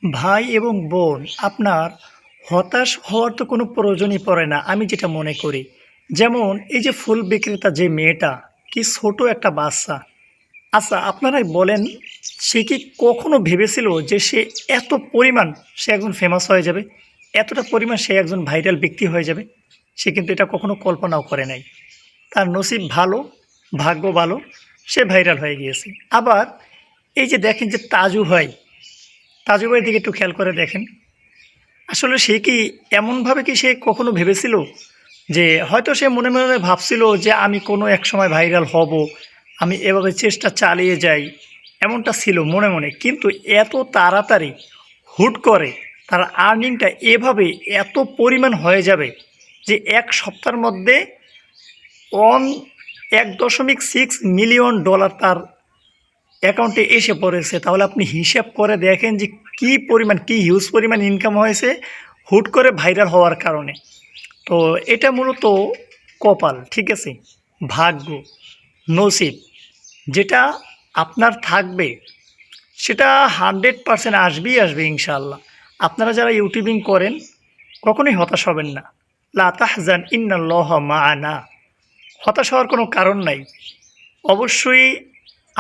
ভাই এবং বোন, আপনার হতাশ হওয়ার তো কোনো প্রয়োজনই পড়ে না আমি যেটা মনে করি। যেমন এই যে ফুল বিক্রেতা যে মেয়েটা, কি ছোট একটা বাচ্চা। আচ্ছা আপনারাই বলেন, সে কি কখনো ভেবেছিল যে সে এত পরিমাণ সে একজন ফেমাস হয়ে যাবে? এতটা পরিমাণ সে একজন ভাইরাল ব্যক্তি হয়ে যাবে? সে কিন্তু এটা কখনো কল্পনাও করে নাই। তার নসিব ভালো, ভাগ্য ভালো, সে ভাইরাল হয়ে গিয়েছে। আবার এই যে দেখেন যে তাজু ভাই, তাজু ভাইয়ের দিকে একটু খেয়াল করে দেখেন। আসলে সে কি এমনভাবে কি সে কখনো ভেবেছিল যে হয়তো সে মনে মনে ভাবছিল যে আমি কোনো এক সময় ভাইরাল হব, আমি এভাবে চেষ্টা চালিয়ে যাই, এমনটা ছিল মনে মনে। কিন্তু এত তাড়াতাড়ি হুট করে তার আর্নিংটা এভাবে এত পরিমাণ হয়ে যাবে যে এক সপ্তাহের মধ্যে অন 1.6 মিলিয়ন ডলার তার অ্যাকাউন্টে এসে পড়েছে। তাহলে আপনি হিসাব করে দেখেন যে কী পরিমাণ, কী হিউজ পরিমাণ ইনকাম হয়েছে হুট করে ভাইরাল হওয়ার কারণে। তো এটা মূলত কপাল, ঠিক আছে? ভাগ্য, নসিব, যেটা আপনার থাকবে সেটা 100% আসবেই আসবে ইনশাআল্লাহ। আপনারা যারা ইউটিউবিং করেন কখনোই হতাশ হবেন না। লা তাহজান ইন্নাল্লাহা মা'ানা। হতাশ হওয়ার কোনো কারণ নাই। অবশ্যই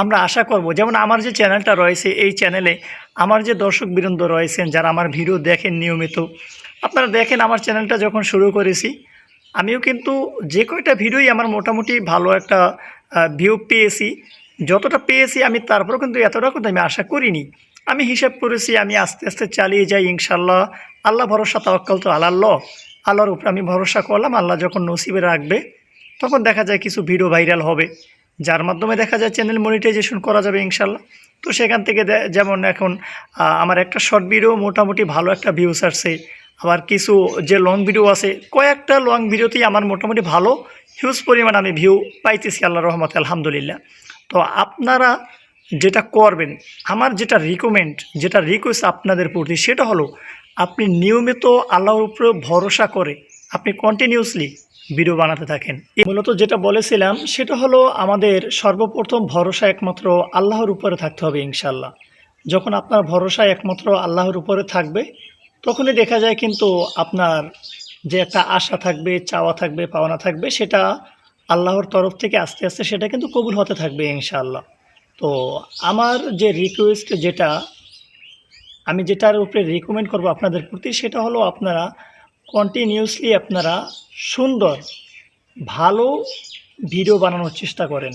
আমরা আশা করব, যেমন আমার যে চ্যানেলটা রয়েছে, এই চ্যানেলে আমার যে দর্শকবৃন্দ রয়েছেন যারা আমার ভিডিও দেখেন নিয়মিত, আপনারা দেখেন আমার চ্যানেলটা যখন শুরু করেছি আমিও কিন্তু যে কয়টা ভিডিওই আমার মোটামুটি ভালো একটা ভিউ পেয়েছি। যতটা পেয়েছি আমি তারপরেও কিন্তু এতটা কিন্তু আমি আশা করিনি। আমি হিসাব করেছি আমি আস্তে আস্তে চালিয়ে যাই ইনশাল্লাহ। আল্লাহ ভরসা, তাওয়াক্কালতু আলাল্লাহ। আল্লাহর উপরে আমি ভরসা করলাম, আল্লাহ যখন নসিবে রাখবে তখন দেখা যায় কিছু ভিডিও ভাইরাল হবে, যার মাধ্যমে দেখা যায় চ্যানেল মনিটাইজেশন করা যাবে ইনশাল্লাহ। তো সেখান থেকে যেমন এখন আমার একটা শর্ট ভিডিও মোটামুটি ভালো একটা ভিউস আসছে। আবার কিছু যে লং ভিডিও আছে, কয়েকটা লং ভিডিওতেই আমার মোটামুটি ভালো হিউজ পরিমাণ আমি ভিউ পাইতেছি আল্লাহর রহমতে, আলহামদুলিল্লাহ। তো আপনারা যেটা করবেন, আমার যেটা রিকমেন্ড, যেটা রিকোয়েস্ট আপনাদের প্রতি, সেটা হলো আপনি নিয়মিত আল্লাহর উপরে ভরসা করে আপনি কন্টিনিউসলি ভিডিও বানাতে থাকেন। মূলত যেটা বলেছিলাম সেটা হলো আমাদের সর্বপ্রথম ভরসা একমাত্র আল্লাহর উপরে থাকতে হবে ইনশাল্লাহ। যখন আপনার ভরসা একমাত্র আল্লাহর উপরে থাকবে তখনই দেখা যায় কিন্তু আপনার যে একটা আশা থাকবে, চাওয়া থাকবে, পাওনা থাকবে, সেটা আল্লাহর তরফ থেকে আস্তে আস্তে সেটা কিন্তু কবুল হতে থাকবে ইনশাআল্লাহ। তো আমার যে রিকোয়েস্ট, যেটা আমি যেটার উপরে রিকমেন্ড করব আপনাদের প্রতি, সেটা হলো আপনারা কন্টিনিউসলি আপনারা সুন্দর ভালো ভিডিও বানানোর চেষ্টা করেন।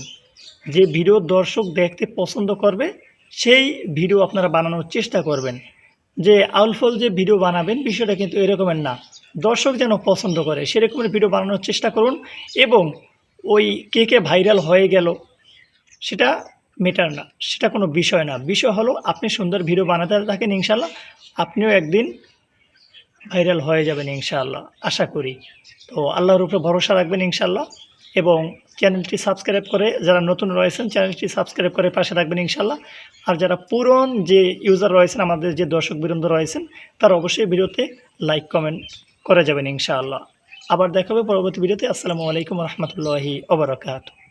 যে ভিডিও দর্শক দেখতে পছন্দ করবে সেই ভিডিও আপনারা বানানোর চেষ্টা করবেন। যে আউলফল যে ভিডিও বানাবেন বিষয়টা কিন্তু এরকমের না, দর্শক যেন পছন্দ করে সেরকমের ভিডিও বানানোর চেষ্টা করুন। এবং ওই কে ভাইরাল হয়ে গেল সেটা ম্যাটার না, সেটা কোনো বিষয় না। বিষয় হলো আপনি সুন্দর ভিডিও বানাতে থাকেন, ইনশাল্লাহ আপনিও একদিন ভাইরাল হয়ে যাবেন ইনশাআল্লাহ, আশা করি। তো আল্লাহর উপরে ভরসা রাখবেন ইনশাআল্লাহ। এবং চ্যানেলটি সাবস্ক্রাইব করে, যারা নতুন রয়েছেন চ্যানেলটি সাবস্ক্রাইব করে পাশে থাকবেন ইনশাআল্লাহ। আর যারা পুরন যে ইউজার রয়েছেন, আমাদের যে দর্শকবৃন্দ রয়েছেন, তারা অবশ্যই ভিডিওতে লাইক কমেন্ট করে যাবেন ইনশাআল্লাহ। আবার দেখা হবে পরবর্তী ভিডিওতে। আসসালামু আলাইকুম রহমতুল্লাহি ওয়া বারাকাতুহু।